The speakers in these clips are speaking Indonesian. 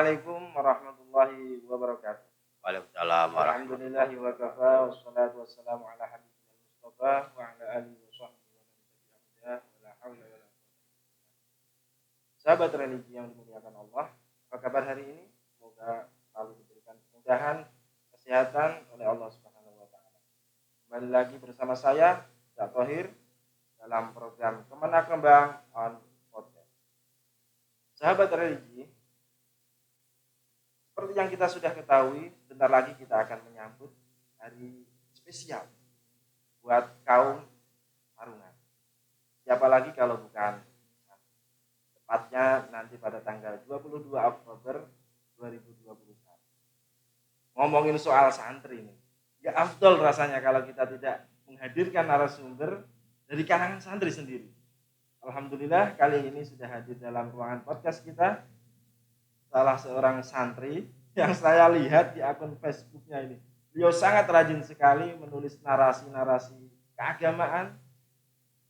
Assalamualaikum warahmatullahi wabarakatuh. Waalaikumsalam warahmatullahi Alhamdulillahi wa kafa wassalatu wassalamu ala habibina Mustafa wa ala alihi wa sahbihi wa man tabi'ahum wa la haula wa la quwwata illa billah. Sahabat religi yang dimuliakan Allah, apa kabar hari ini? Semoga selalu diberikan kemudahan, kesehatan oleh Allah Subhanahu wa taala. Kembali lagi bersama saya, Ustaz Thohir, dalam program Kemenak Kembang on Podcast. Sahabat religi, seperti yang kita sudah ketahui, sebentar lagi kita akan menyambut hari spesial buat kaum tarungan. Siapa lagi kalau bukan tepatnya nanti pada tanggal 22 Oktober 2021. Ngomongin soal santri ini, ya afdol rasanya kalau kita tidak menghadirkan narasumber dari kalangan santri sendiri. Alhamdulillah kali ini sudah hadir dalam ruangan podcast kita salah seorang santri yang saya lihat di akun Facebooknya ini. Beliau sangat rajin sekali menulis narasi-narasi keagamaan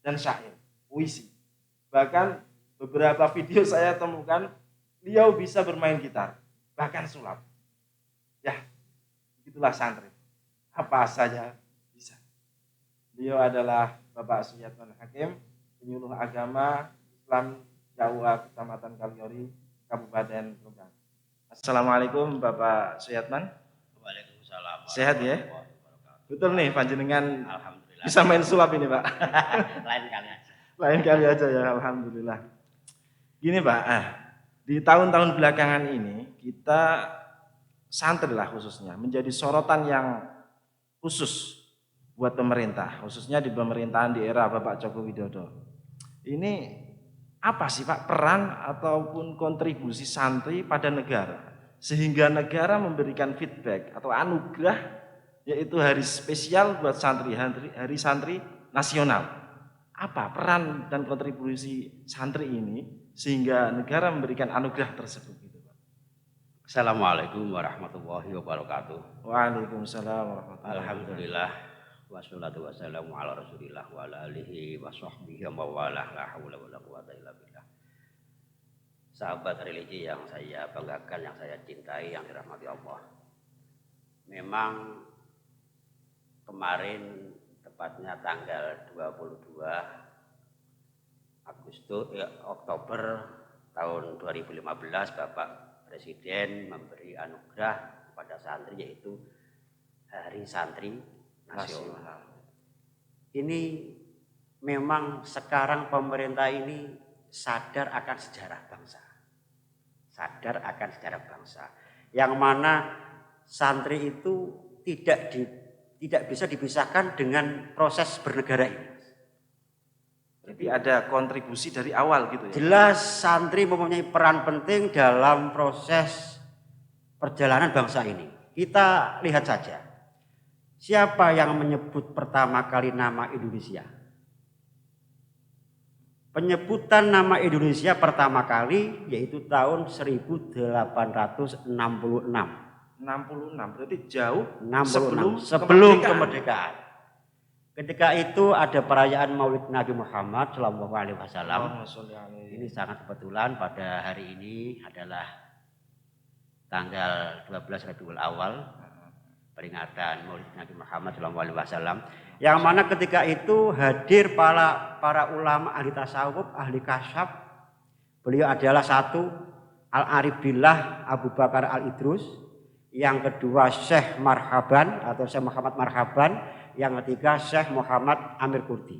dan syair, puisi. Bahkan beberapa video saya temukan beliau bisa bermain gitar, bahkan sulap. Ya, itulah santri. Apa saja bisa. Beliau adalah Bapak Suyatman Hakim, penyuluh agama Islam Jawa Kecamatan Kaliori, Kabupaten Rembang. Assalamualaikum Bapak Suyatman. Waalaikumsalam. Sehat ya? Betul nih panjenengan Alhamdulillah. bisa main sulap ini Pak. Lain kali aja. Lain kali aja ya, alhamdulillah. Gini Pak, di tahun-tahun belakangan ini kita santri lah khususnya menjadi sorotan yang khusus buat pemerintah, khususnya di pemerintahan di era Bapak Joko Widodo. Ini apa sih Pak peran ataupun kontribusi santri pada negara sehingga negara memberikan feedback atau anugerah yaitu hari spesial buat santri, hari santri nasional. Apa peran dan kontribusi santri ini sehingga negara memberikan anugerah tersebut gitu Pak? Assalamualaikum warahmatullahi wabarakatuh. Waalaikumsalam warahmatullahi wabarakatuh. Alhamdulillah wassalatu wassalamu ala Rasulillah wa ala alihi wa sahbihi wa mawalah la haula wala quwata illa billah. Sahabat religi yang saya banggakan, yang saya cintai, yang dirahmati Allah. Memang kemarin tepatnya tanggal 22 Oktober tahun 2015 Bapak Presiden memberi anugerah kepada santri yaitu Hari Santri Nasional. Ini memang sekarang pemerintah ini sadar akan sejarah bangsa. Sadar akan sejarah bangsa. Yang mana santri itu tidak bisa dipisahkan dengan proses bernegara ini. Jadi ada kontribusi dari awal gitu ya. Jelas santri mempunyai peran penting dalam proses perjalanan bangsa ini. Kita lihat saja. Siapa yang menyebut pertama kali nama Indonesia? Penyebutan nama Indonesia pertama kali yaitu tahun 1866. 66 berarti jauh 66 sebelum kemerdekaan. Ketika itu ada perayaan Maulid Nabi Muhammad Shallallahu Alaihi Wasallam. Ini sangat kebetulan pada hari ini adalah tanggal 12 Rabiul Awal, peringatan Maulid Nabi Muhammad Shallallahu Alaihi Wasallam. Yang mana ketika itu hadir para ulama ahli tasawuf, ahli kasyaf. Beliau adalah satu Al-Arif Billah Abu Bakar Al-Idrus, yang kedua Syekh Marhaban atau Syekh Muhammad Marhaban, yang ketiga Syekh Muhammad Amir Kurdi.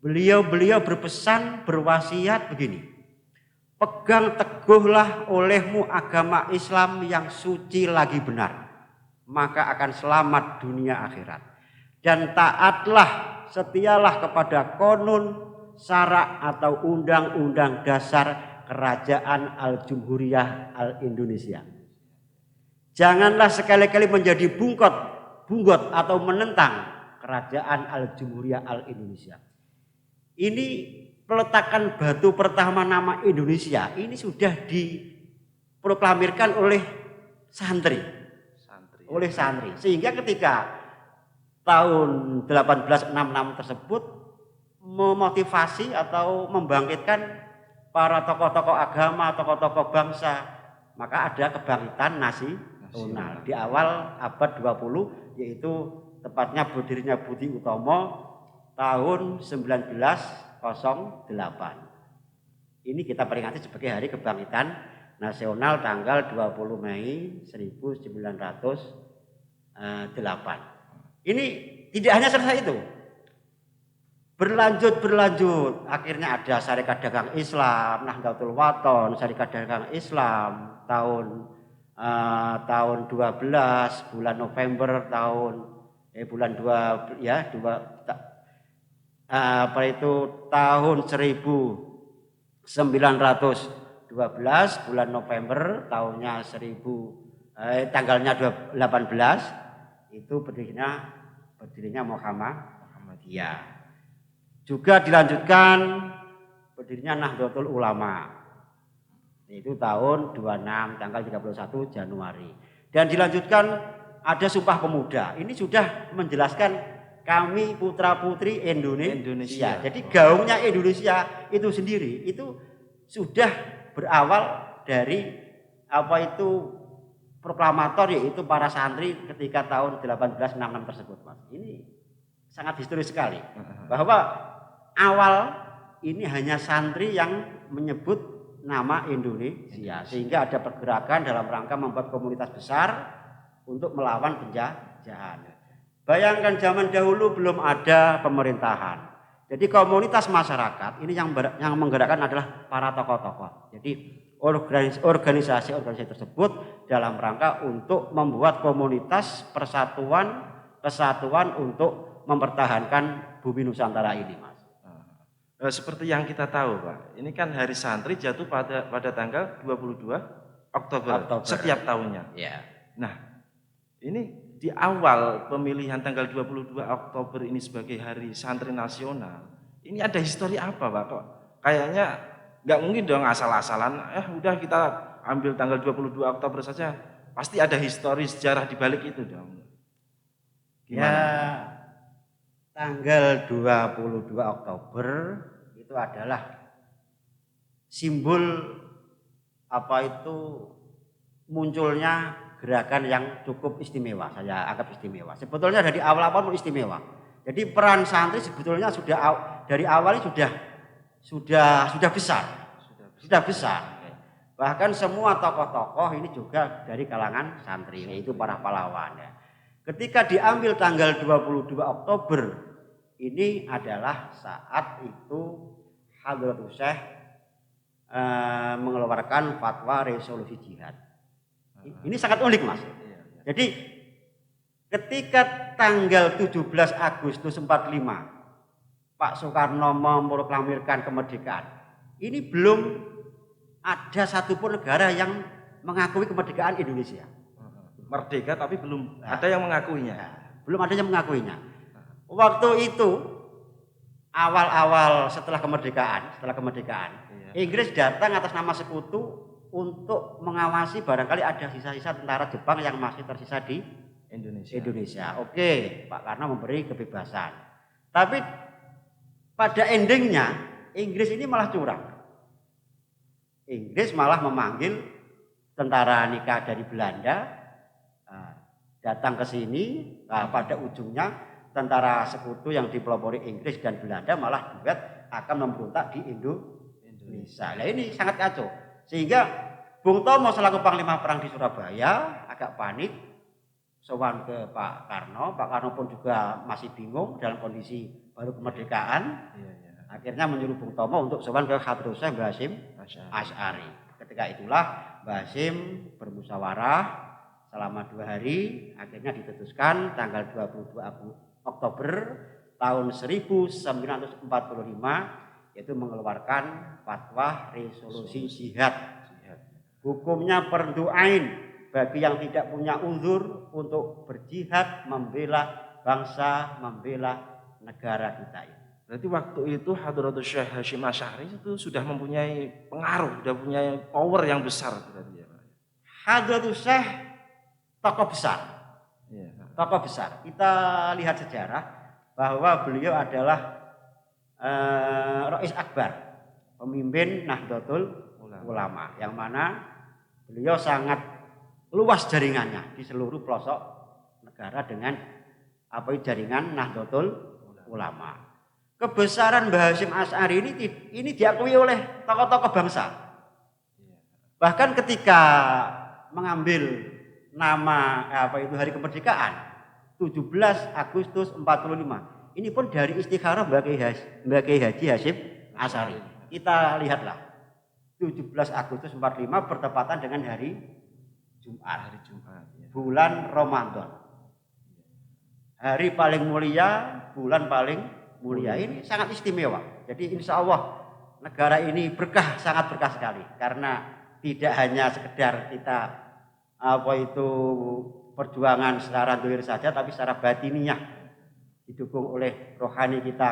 Beliau berpesan, berwasiat begini. Pegang teguhlah olehmu agama Islam yang suci lagi benar, maka akan selamat dunia akhirat. Dan taatlah, setialah kepada konun, syarak atau undang-undang dasar Kerajaan Al-Jumhuriyah Al-Indonesia. Janganlah sekali-kali menjadi bunggot atau menentang Kerajaan Al-Jumhuriyah Al-Indonesia. Ini peletakan batu pertama nama Indonesia ini sudah diproklamirkan oleh santri. Oleh santri. Sehingga ketika tahun 1866 tersebut memotivasi atau membangkitkan para tokoh-tokoh agama, tokoh-tokoh bangsa maka ada kebangkitan nasional di awal abad 20, yaitu tepatnya berdirinya Budi Utomo tahun 1908. Ini kita peringati sebagai Hari Kebangkitan Nasional tanggal 20 Mei 1908. Ini tidak hanya selesai itu. Berlanjut, akhirnya ada Syarikat Dagang Islam, Nahdlatul Wathon, Syarikat Dagang Islam tahun 12 bulan November bulan 2 ya 2 tahun 1912 bulan November tahunnya tanggalnya 18 itu berdirinya Muhammadiyah. Juga dilanjutkan berdirinya Nahdlatul Ulama. Itu tahun 26 tanggal 31 Januari. Dan dilanjutkan ada Sumpah Pemuda. Ini sudah menjelaskan kami putra-putri Indonesia. Jadi gaungnya Indonesia itu sendiri itu sudah berawal dari proklamator, yaitu para santri ketika tahun 1866 tersebut, Mas. Ini sangat historis sekali. Bahwa awal ini hanya santri yang menyebut nama Indonesia, sehingga ada pergerakan dalam rangka membuat komunitas besar untuk melawan penjajahan. Bayangkan zaman dahulu belum ada pemerintahan. Jadi komunitas masyarakat ini yang menggerakkan adalah para tokoh-tokoh. Jadi organisasi tersebut dalam rangka untuk membuat komunitas kesatuan untuk mempertahankan bumi Nusantara ini, Mas. Seperti yang kita tahu, Pak, ini kan Hari Santri jatuh pada tanggal 22 Oktober setiap tahunnya. Ya. Nah, ini di awal pemilihan tanggal 22 Oktober ini sebagai Hari Santri Nasional, ini ada histori apa, Pak? Kok kayaknya nggak mungkin dong asal-asalan, udah kita ambil tanggal 22 Oktober saja, pasti ada histori sejarah di balik itu dong. Gimana? Ya, tanggal 22 Oktober itu adalah simbol munculnya gerakan yang cukup istimewa. Saya anggap istimewa. Sebetulnya dari awal-awal pun istimewa. Jadi peran santri sebetulnya dari awal sudah besar. Bahkan semua tokoh-tokoh ini juga dari kalangan santri, yaitu para pahlawan. Ketika diambil tanggal 22 Oktober, ini adalah saat itu Hadratus Syekh mengeluarkan fatwa resolusi jihad. Ini sangat unik, Mas. Jadi ketika tanggal 17 Agustus 45 Pak Soekarno memproklamirkan kemerdekaan, ini belum ada satupun negara yang mengakui kemerdekaan Indonesia. Merdeka tapi belum ada yang mengakuinya. Belum ada yang mengakuinya. Waktu itu awal-awal setelah kemerdekaan, Inggris datang atas nama sekutu untuk mengawasi barangkali ada sisa-sisa tentara Jepang yang masih tersisa di Indonesia. Oke, Pak Karno memberi kebebasan. Tapi pada endingnya Inggris ini malah curang. Inggris malah memanggil tentara nikah dari Belanda datang ke sini. Pada ujungnya tentara sekutu yang dipelopori Inggris dan Belanda malah duet akan memberontak di Indonesia. Nah, ini sangat kacau. Sehingga Bung Tomo selaku Panglima Perang di Surabaya agak panik, sowan ke Pak Karno. Pak Karno pun juga masih bingung dalam kondisi baru kemerdekaan. Akhirnya menyuruh Bung Tomo untuk sowan ke Hadratus Syekh Mbah Hasyim Asy'ari. Ketika itulah Mbah Hasyim bermusyawarah selama 2 hari, akhirnya diputuskan tanggal 22 Oktober tahun 1945 yaitu mengeluarkan fatwa resolusi jihad. Hukumnya fardu ain bagi yang tidak punya uzur untuk berjihad membela bangsa, membela negara kita ini. Berarti waktu itu Hadratus Syekh Hasyim Asy'ari itu sudah mempunyai pengaruh, sudah punya power yang besar berarti ya. Hadratus Syekh tokoh besar. Tokoh besar. Kita lihat sejarah bahwa beliau adalah Rais Akbar, pemimpin Nahdlatul Ulama, yang mana Beliau sangat luas jaringannya di seluruh pelosok negara dengan jaringan Nahdlatul Ulama. Kebesaran Mbah Hasyim Asy'ari ini diakui oleh tokoh-tokoh bangsa. Bahkan ketika mengambil nama hari kemerdekaan 17 Agustus 45. Ini pun dari istikharah Mbah Kiai Haji Hasyim Asy'ari. Kita lihatlah 17 Agustus 45 bertepatan dengan hari Jumat. Bulan Ramadan. Hari paling mulia, bulan paling mulia. Ini sangat istimewa. Jadi insya Allah negara ini sangat berkah sekali. Karena tidak hanya sekedar kita perjuangan secara dohir saja, tapi secara batiniah didukung oleh rohani kita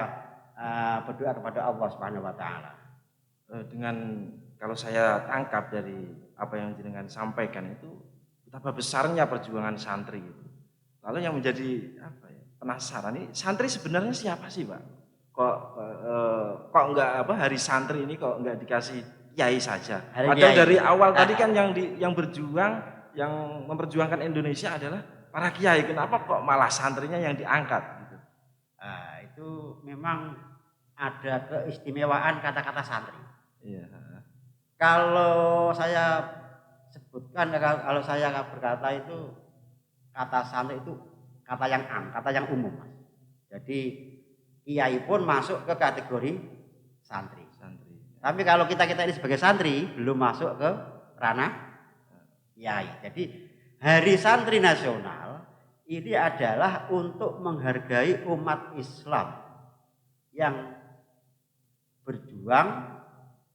berdoa kepada Allah Subhanahu Wa Taala. Dengan kalau saya tangkap dari apa yang jenengan sampaikan itu betapa besarnya perjuangan santri itu. Lalu yang menjadi penasaran ini santri sebenarnya siapa sih, Pak? Kok enggak hari santri ini kok enggak dikasih kiai saja? Padahal dari awal tadi kan yang berjuang, yang memperjuangkan Indonesia adalah para kiai. Kenapa kok malah santrinya yang diangkat? Gitu. Itu memang ada keistimewaan kata-kata santri. Iya. Kalau saya sebutkan, kalau saya berkata itu kata santri itu kata yang kata yang umum, Mas. Jadi kiai pun masuk ke kategori santri. Tapi kalau kita ini sebagai santri belum masuk ke ranah kiai. Jadi Hari Santri Nasional ini adalah untuk menghargai umat Islam yang berjuang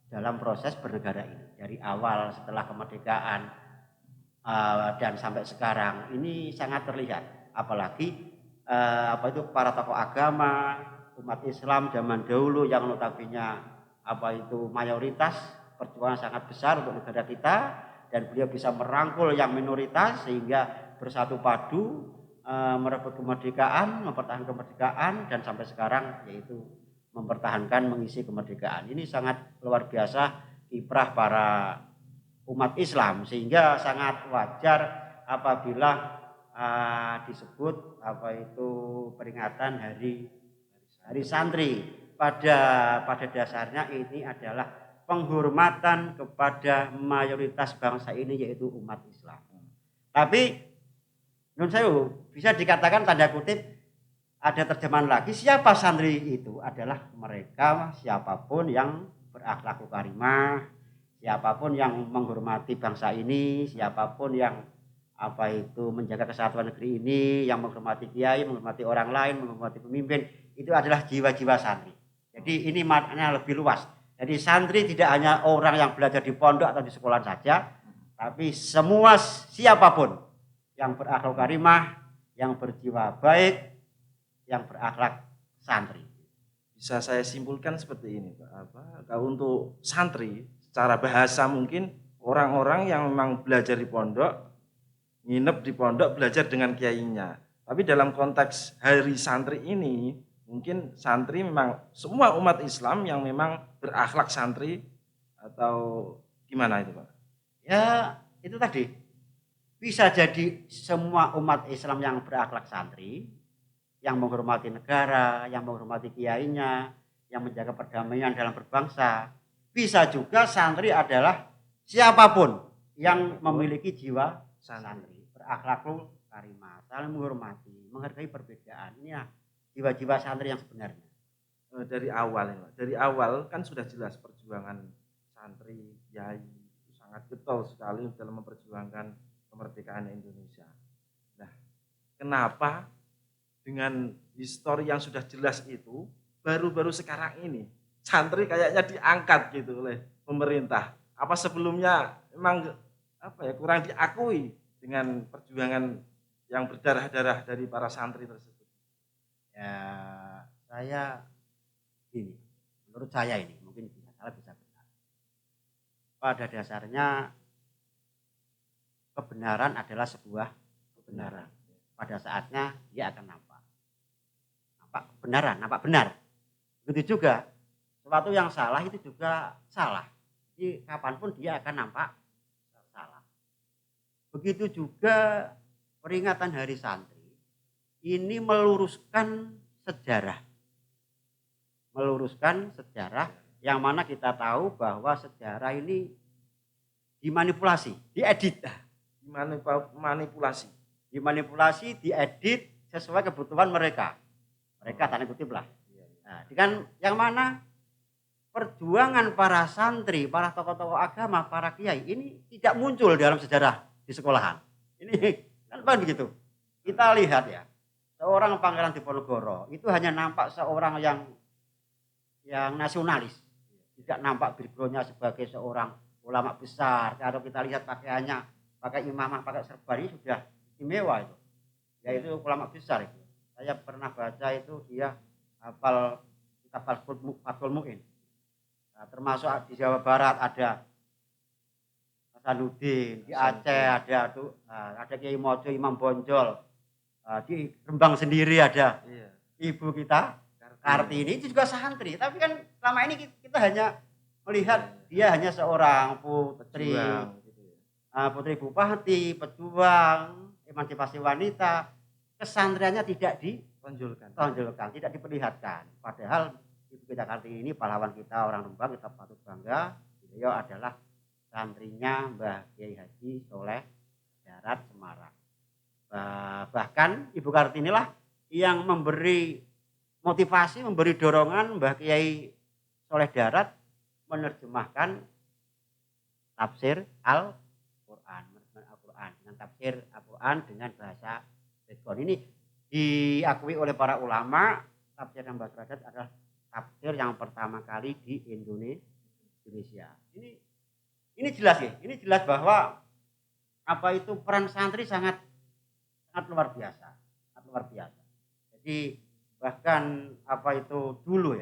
dalam proses bernegara ini dari awal setelah kemerdekaan dan sampai sekarang ini sangat terlihat. Apalagi para tokoh agama umat Islam zaman dahulu yang notabene mayoritas perjuangan sangat besar untuk negara kita, dan beliau bisa merangkul yang minoritas sehingga bersatu padu merebut kemerdekaan, mempertahankan kemerdekaan, dan sampai sekarang yaitu mempertahankan mengisi kemerdekaan. Ini sangat luar biasa kiprah para umat Islam, sehingga sangat wajar apabila disebut peringatan hari santri. Pada dasarnya ini adalah penghormatan kepada mayoritas bangsa ini yaitu umat Islam. Tapi menurut saya bisa dikatakan tanda kutip ada terjemahan lagi, siapa santri itu adalah mereka siapapun yang berakhlak karimah, siapapun yang menghormati bangsa ini, siapapun yang menjaga kesatuan negeri ini, yang menghormati kiai, menghormati orang lain, menghormati pemimpin, itu adalah jiwa-jiwa santri. Jadi ini maknanya lebih luas. Jadi santri tidak hanya orang yang belajar di pondok atau di sekolah saja, tapi semua siapapun yang berakhlak karimah, yang berjiwa baik, yang berakhlak santri. Bisa saya simpulkan seperti ini, Pak. Kalau untuk santri secara bahasa mungkin orang-orang yang memang belajar di pondok, nginep di pondok, belajar dengan kiainya. Tapi dalam konteks hari santri ini, mungkin santri memang semua umat Islam yang memang berakhlak santri, atau gimana itu, Pak? Ya, itu tadi. Bisa jadi semua umat Islam yang berakhlak santri, yang menghormati negara, yang menghormati kiainya, yang menjaga perdamaian dalam berbangsa. Bisa juga santri adalah siapapun yang memiliki jiwa santri, berakhlakul karimah, saling menghormati, menghargai perbedaan. Ini ya jiwa-jiwa santri yang sebenarnya. Dari awal kan sudah jelas perjuangan santri, kiai sangat getol sekali dalam memperjuangkan kemerdekaan Indonesia. Nah, kenapa dengan histori yang sudah jelas itu baru-baru sekarang ini santri kayaknya diangkat gitu oleh pemerintah? Apa sebelumnya memang kurang diakui dengan perjuangan yang berdarah-darah dari para santri tersebut? Ya, menurut saya ini mungkin bisa salah bisa benar. Pada dasarnya kebenaran adalah sebuah kebenaran. Pada saatnya dia akan nampak kebenaran, nampak benar. Begitu juga sesuatu yang salah itu juga salah. Jadi kapanpun dia akan nampak salah. Begitu juga peringatan Hari Santri ini meluruskan sejarah. Meluruskan sejarah yang mana kita tahu bahwa sejarah ini dimanipulasi, diedit. Manipulasi. Dimanipulasi, diedit sesuai kebutuhan mereka. Mereka tanda kutip lah. Nah, dengan yang mana perjuangan para santri, para tokoh-tokoh agama, para kiai ini tidak muncul dalam sejarah di sekolahan. Ini kan begitu. Kita lihat ya, seorang Pangeran Diponegoro itu hanya nampak seorang yang nasionalis. Tidak nampak backgroundnya sebagai seorang ulama besar. Kalau kita lihat pakaiannya, pakai imamah, pakai serban ini sudah istimewa itu. Yaitu ulama besar itu. Saya pernah baca itu dia hafal kitab Fathul Mu'in. Nah, termasuk di Jawa Barat ada Hasanuddin, di Aceh ada Kiai Mojo, Imam Bonjol, di Rembang sendiri ada ibu kita Kartini itu juga santri. Tapi kan selama ini kita hanya melihat dia hanya seorang putri bupati, pejuang, emansipasi wanita. Kesantriannya tidak ditonjolkan, tidak diperlihatkan. Padahal ibu kita Kartini ini pahlawan kita, orang Rembang, kita patut bangga. Beliau adalah santrinya Mbah Kiai Haji Soleh Darat Semarang. Bahkan Ibu Kartini lah yang memberi motivasi, memberi dorongan Mbah Kiai Soleh Darat menerjemahkan tafsir Al-Quran dengan tafsir Al-Quran dengan bahasa background. Ini diakui oleh para ulama, tafsir Mbah Darat adalah tafsir yang pertama kali di Indonesia. Ini jelas ya, ini jelas bahwa apa itu peran santri sangat luar biasa, Jadi bahkan apa itu dulu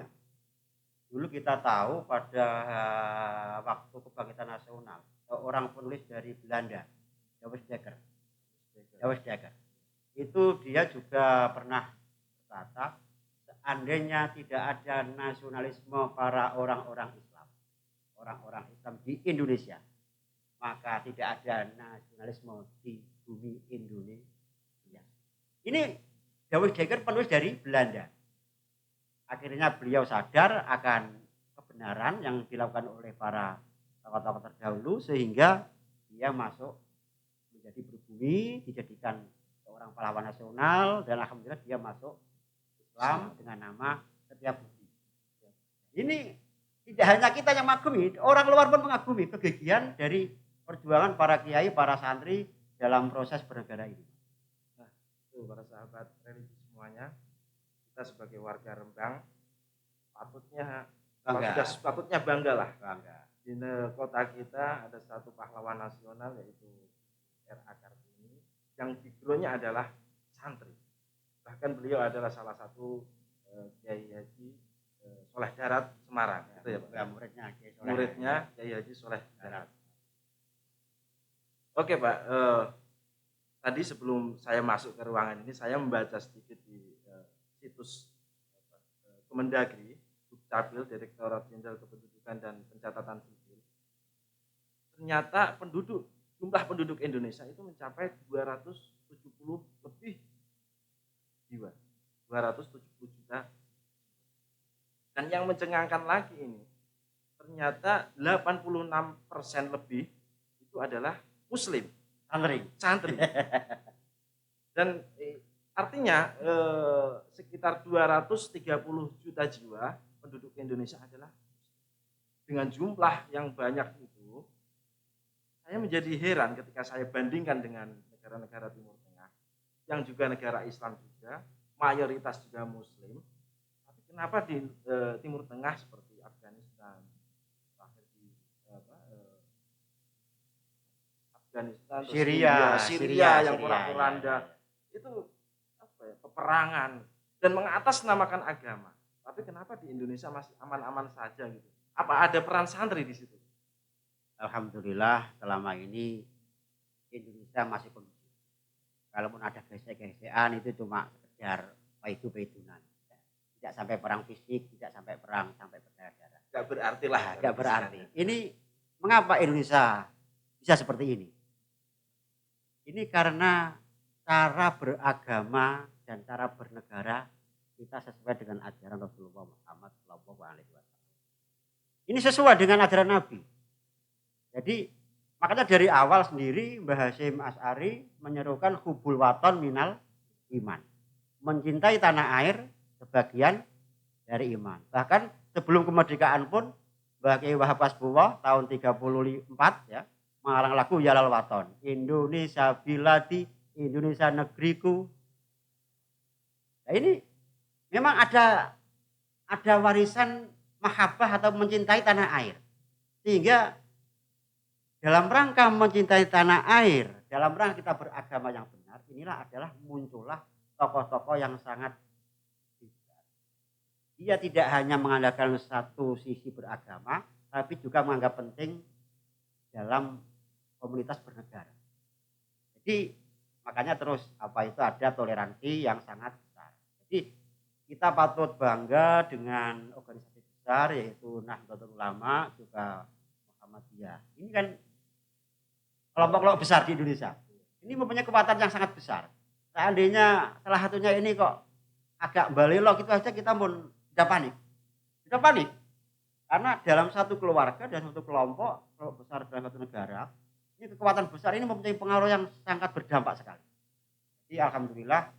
kita tahu pada waktu kebangkitan nasional, seorang penulis dari Belanda, Jawes Dekker, itu dia juga pernah berkata, seandainya tidak ada nasionalisme para orang-orang Islam di Indonesia, maka tidak ada nasionalisme di bumi Indonesia. Ini Jawes Dekker penulis dari Belanda. Akhirnya beliau sadar akan kebenaran yang dilakukan oleh para tokoh-tokoh terdahulu sehingga dia masuk menjadi pribumi, dijadikan seorang pahlawan nasional dan alhamdulillah dia masuk Islam dengan nama Setiabudi. Ini tidak hanya kita yang mengagumi, orang luar pun mengagumi kegigihan dari perjuangan para kiai, para santri dalam proses bernegara ini. Nah, itu para sahabat religi semuanya, kita sebagai warga Rembang patutnya bangga lah. Di kota kita ada satu pahlawan nasional yaitu R.A. Kartini yang backgroundnya adalah santri. Bahkan beliau adalah salah satu Kiai Haji Soleh Darat Semarang, gitu ya Pak. Muridnya Kiai Haji Soleh Darat. Oke Pak, tadi sebelum saya masuk ke ruangan ini saya membaca sedikit di situs Kemendagri, Dukcapil, Direktorat Jenderal Kependudukan dan Pencatatan Sipil. Ternyata jumlah penduduk Indonesia itu mencapai 270 lebih jiwa. 270 juta. Dan yang mencengangkan lagi ini, ternyata 86% lebih itu adalah Muslim, santri. Dan artinya sekitar 230 juta jiwa penduduk Indonesia adalah dengan jumlah yang banyak itu, saya menjadi heran ketika saya bandingkan dengan negara-negara Timur Tengah yang juga negara Islam juga, mayoritas juga Muslim. Tapi kenapa di Timur Tengah seperti Afghanistan, Syria yang porak-poranda itu peperangan dan mengatasnamakan agama. Tapi kenapa di Indonesia masih aman-aman saja gitu? Apa ada peran santri di situ? Alhamdulillah selama ini Indonesia masih kondusif. Kalaupun ada gesek-gesekan itu cuma sekedar paidu-paidunan. Tidak sampai perang fisik, tidak sampai perang sampai berdarah-darah. Tidak berarti lah. Tidak berarti. Ini mengapa Indonesia bisa seperti ini? Ini karena cara beragama dan cara bernegara kita sesuai dengan ajaran Rasulullah Muhammad SAW. Ini sesuai dengan ajaran Nabi. Jadi makanya dari awal sendiri Mbah Hasyim Asy'ari menyerukan hubul waton minal iman. Mencintai tanah air sebagian dari iman. Bahkan sebelum kemerdekaan pun Mbah Kiai Wahab Hasbullah tahun 34 ya mengarang lagu Yalal Waton. Indonesia biladi, Indonesia negeriku. Nah ini memang ada warisan mahabbah atau mencintai tanah air. Sehingga dalam rangka mencintai tanah air, dalam rangka kita beragama yang benar, inilah adalah muncullah tokoh-tokoh yang sangat bijak. Dia tidak hanya mengandalkan satu sisi beragama, tapi juga menganggap penting dalam komunitas bernegara. Jadi makanya terus ada toleransi yang sangat besar. Jadi kita patut bangga dengan organisasi besar yaitu Nahdlatul Ulama juga Muhammadiyah. Ini kan kelompok-kelompok besar di Indonesia. Ini mempunyai kekuatan yang sangat besar. Seandainya salah satunya ini kok agak balelok gitu aja kita pun sudah panik. Sudah panik. Karena dalam satu keluarga dan satu kelompok besar dalam satu negara, ini kekuatan besar ini mempunyai pengaruh yang sangat berdampak sekali. Jadi alhamdulillah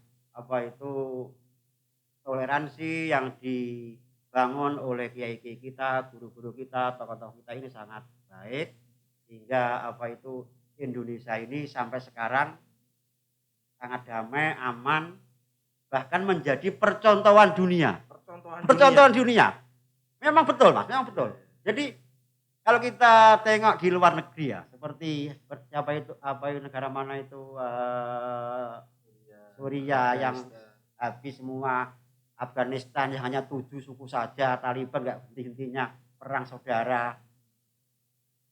toleransi yang dibangun oleh kiai-kiai kita, guru-guru kita, tokoh-tokoh kita ini sangat baik sehingga Indonesia ini sampai sekarang sangat damai, aman, bahkan menjadi percontohan dunia. Percontohan dunia. Memang betul, Mas, memang betul. Jadi kalau kita tengok di luar negeri ya, seperti negara mana itu Suriah yang habis semua, Afghanistan yang hanya 7 suku saja, Taliban nggak henti-hentinya perang saudara.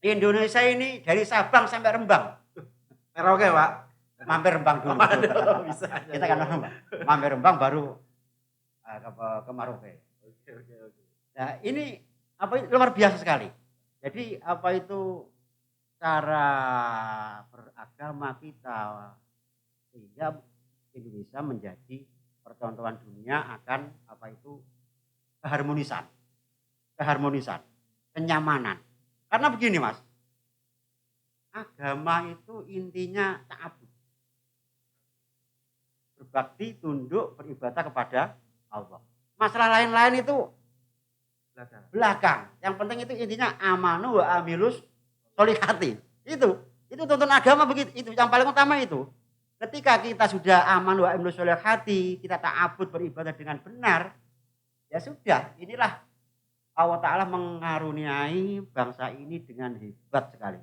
Di Indonesia ini dari Sabang sampai Rembang. Merauke, Pak. Mampir Rembang dulu. Bisa. Kita kan mampir Rembang baru ke Merauke. Oke. Nah, ini luar biasa sekali. Jadi cara beragama kita sehingga Indonesia menjadi percontohan dunia akan keharmonisan, kenyamanan. Karena begini, Mas. Agama itu intinya ta'abbud. Berbakti, tunduk, beribadah kepada Allah. Masalah lain-lain itu belakang. Yang penting itu intinya amanu wa amilus solihati. Itu tuntunan agama begitu. Itu yang paling utama itu. Ketika kita sudah aman wa amilus solihati, kita ta'abbud beribadah dengan benar, ya sudah. Inilah Allah Ta'ala mengaruniai bangsa ini dengan hebat sekali.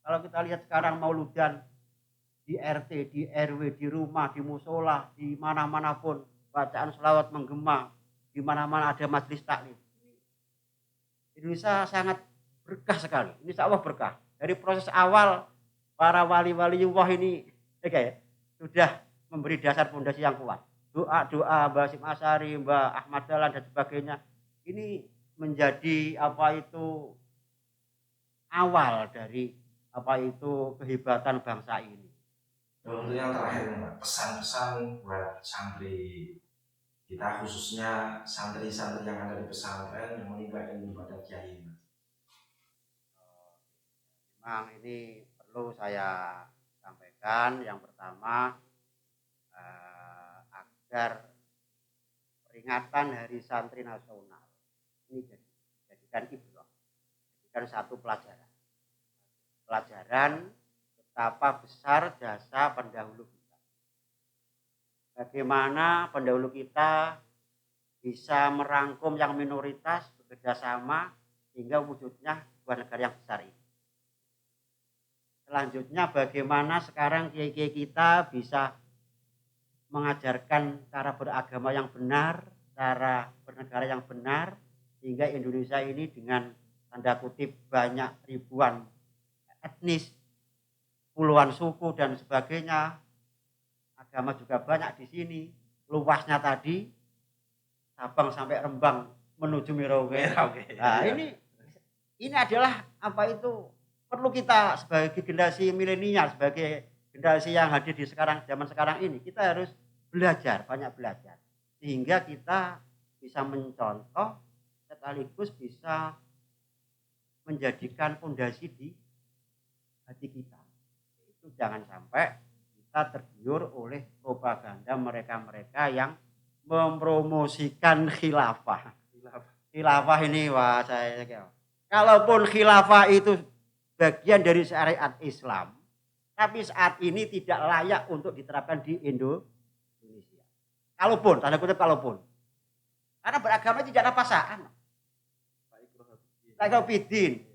Kalau kita lihat sekarang mauludan di RT, di RW, di rumah, di musola, di mana-mana pun bacaan selawat menggema, di mana-mana ada majelis taklim. Indonesia sangat berkah sekali. Insya Allah berkah. Dari proses awal para wali-waliullah ini sudah memberi dasar fondasi yang kuat. Doa-doa Mbah Hasyim Asy'ari, Mbah Ahmad Dahlan dan sebagainya. Ini menjadi awal dari kehebatan bangsa ini. Untuk yang terakhir, Pak, pesan-pesan buat santri kita, khususnya santri-santri yang ada di pesantren yang menimba ilmu pada kiai. Memang ini perlu saya sampaikan. Yang pertama agar peringatan Hari Santri Nasional ini jadikan ibrah, jadikan satu pelajaran betapa besar jasa pendahulu kita. Bagaimana pendahulu kita bisa merangkum yang minoritas bekerjasama hingga wujudnya sebuah negara yang besar ini. Selanjutnya bagaimana sekarang kiai-kiai kita bisa mengajarkan cara beragama yang benar, cara bernegara yang benar, sehingga Indonesia ini dengan tanda kutip banyak ribuan etnis, puluhan suku dan sebagainya, agama juga banyak di sini, luasnya tadi Sabang sampai Rembang menuju Merauke. Nah, ini adalah perlu kita sebagai generasi milenial, sebagai generasi yang hadir di zaman sekarang ini, kita harus belajar, banyak belajar. Sehingga kita bisa mencontoh sekaligus bisa menjadikan fondasi di hati kita. Itu jangan sampai kita tergiur oleh propaganda mereka-mereka yang mempromosikan khilafah. Khilafah ini wah saya kalaupun khilafah itu bagian dari syariat Islam, tapi saat ini tidak layak untuk diterapkan di Indonesia. Kalaupun, tanda kutip kalaupun. Karena beragama tidak ada paksaan. Laikobidin,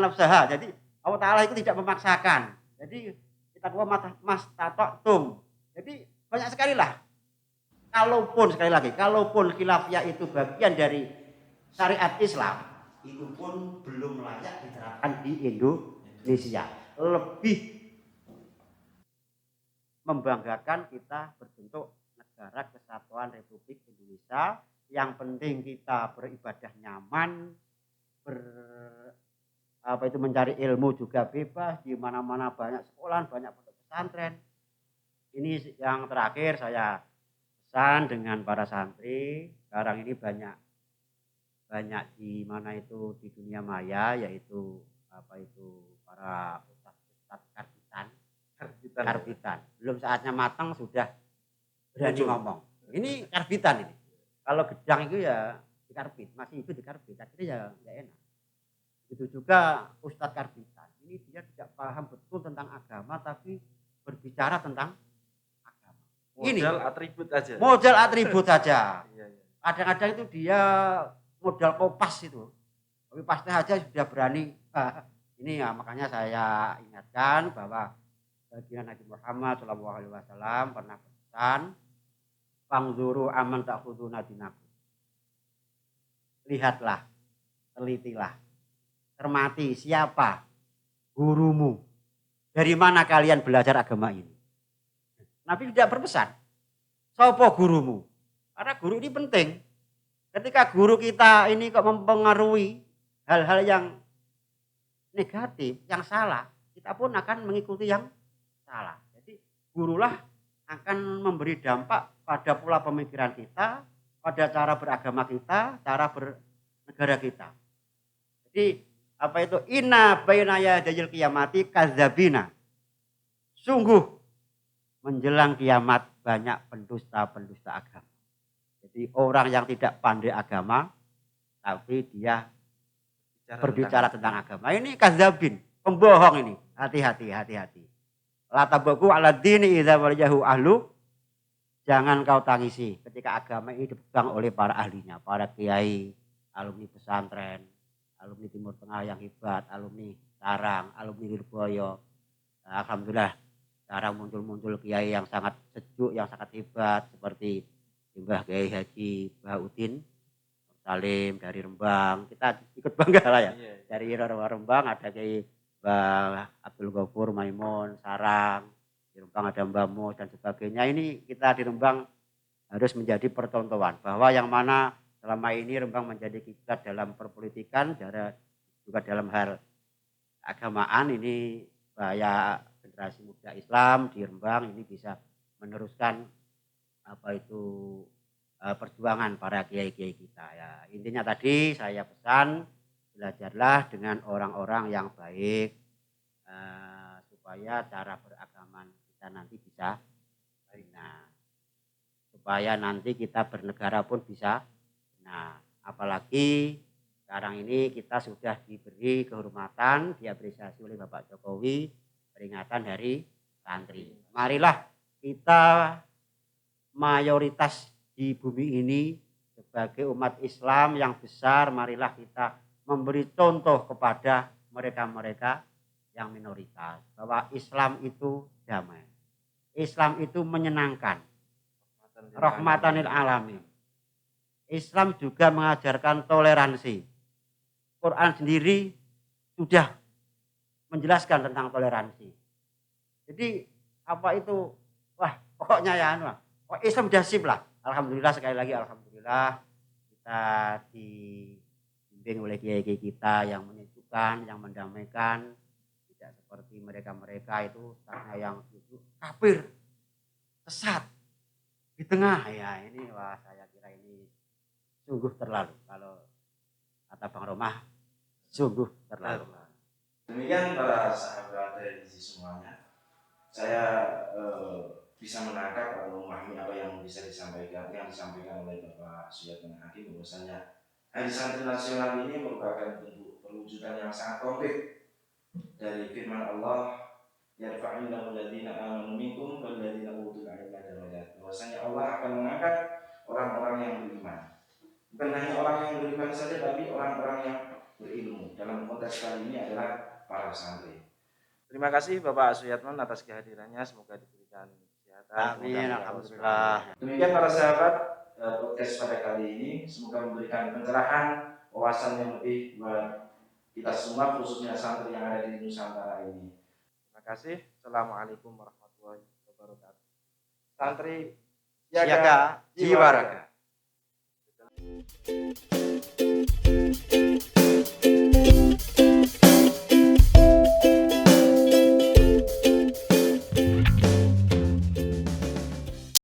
usaha. Jadi Allah Ta'ala itu tidak memaksakan. Jadi kita mas tatok. Jadi banyak sekali lah. Kalaupun sekali lagi, kalaupun khilafiyah itu bagian dari syariat Islam, itu pun belum layak diterapkan di Indonesia. Lebih membanggakan kita berbentuk negara kesatuan Republik Indonesia. Yang penting kita beribadah nyaman, mencari ilmu juga bebas, di mana-mana banyak sekolah, banyak pondok pesantren. Ini yang terakhir saya pesan dengan para santri. Sekarang ini banyak di mana itu di dunia maya, yaitu para ustaz karbitan. Belum saatnya matang sudah berani ngomong. Ini karbitan ini. Kalau gedang itu ya dikarbit, masih itu dikarbit, akhirnya ya enak. Itu juga Ustadz Karbitan. Ini dia tidak paham betul tentang agama, tapi berbicara tentang agama. Modal atribut aja. Modal atribut saja. Kadang-kadang itu dia modal kopas itu. Tapi pasti aja sudah berani. Ini ya makanya saya ingatkan bahwa baginda Nabi Muhammad SAW pernah berpesan, "Fangzuru aman ta'khuduna dinakum." Lihatlah, telitilah, cermati siapa gurumu, dari mana kalian belajar agama ini. Nabi tidak berpesan siapa gurumu, karena guru ini penting. Ketika guru kita ini kok mempengaruhi hal-hal yang negatif, yang salah, kita pun akan mengikuti yang salah. Jadi gurulah akan memberi dampak pada pola pemikiran kita, pada cara beragama kita, cara bernegara kita. Jadi inna baina yadayil qiyamati kadzabina. Sungguh menjelang kiamat banyak pendusta-pendusta agama. Jadi orang yang tidak pandai agama tapi dia berbicara tentang agama. Ini kadzabin, pembohong ini. Hati-hati. La tabaku ala dini idza walajahu ahlu. Jangan kau tangisi ketika agama ini dipegang oleh para ahlinya, para kiai, alumni pesantren, alumni Timur Tengah yang hebat, alumni Sarang, alumni Lirboyo. Alhamdulillah sekarang muncul kiai yang sangat sejuk, yang sangat hebat seperti Mbah Kiai Haji Bahuddin Salim dari Rembang. Kita ikut bangga lah ya. Dari Rembang ada Kiai Mbah Abdul Ghafur Maimun Sarang, di Rembang ada Mbah Mus dan sebagainya. Ini kita di Rembang harus menjadi percontohan bahwa yang mana selama ini Rembang menjadi kiblat dalam perpolitikan, juga dalam hal keagamaan. Ini bahaya generasi muda Islam di Rembang ini bisa meneruskan perjuangan para kiai-kiai kita ya. Intinya tadi saya pesan, belajarlah dengan orang-orang yang baik supaya cara beragama kita nanti bisa benar, supaya nanti kita bernegara pun bisa. Nah, apalagi sekarang ini kita sudah diberi kehormatan, diapresiasi oleh Bapak Jokowi peringatan Hari Santri. Marilah kita mayoritas di bumi ini sebagai umat Islam yang besar, marilah kita memberi contoh kepada mereka-mereka yang minoritas bahwa Islam itu damai, Islam itu menyenangkan, rahmatan lil alamin. Islam juga mengajarkan toleransi. Quran sendiri sudah menjelaskan tentang toleransi. Jadi pokoknya ya Islam sudah sip lah. Alhamdulillah, sekali lagi alhamdulillah kita dibimbing oleh kiai-kiai kita yang menyejukkan, yang mendamaikan, tidak seperti mereka-mereka itu ustaznya yang itu kafir, sesat di tengah ya ini wah saya kira ini sungguh terlalu kalau kata Bang Romah sungguh terlalu. Demikian para sahabat dari semuanya, saya bisa menangkap atau memahami apa yang bisa disampaikan oleh Bapak Suyatman Hakim bahwasanya Hari Santri Nasional ini merupakan bentuk perwujudan yang sangat konkret dari firman Allah, yarfa'illahu alladziina aamanu minkum walladziina utul ilma darajat. Bahwasanya Allah akan mengangkat orang-orang yang beriman. Bukan hanya orang yang beriman saja, tapi orang-orang yang berilmu. Dalam konteks kali ini adalah para santri. Terima kasih Bapak Suyatman atas kehadirannya. Semoga diberikan kesehatan. Amin, alhamdulillah. Demikian para sahabat, podcast pada kali ini. Semoga memberikan pencerahan, wawasan yang lebih buat kita semua, khususnya santri yang ada di Nusantara ini. Terima kasih. Assalamualaikum warahmatullahi wabarakatuh. Santri Siaga jiwa raga.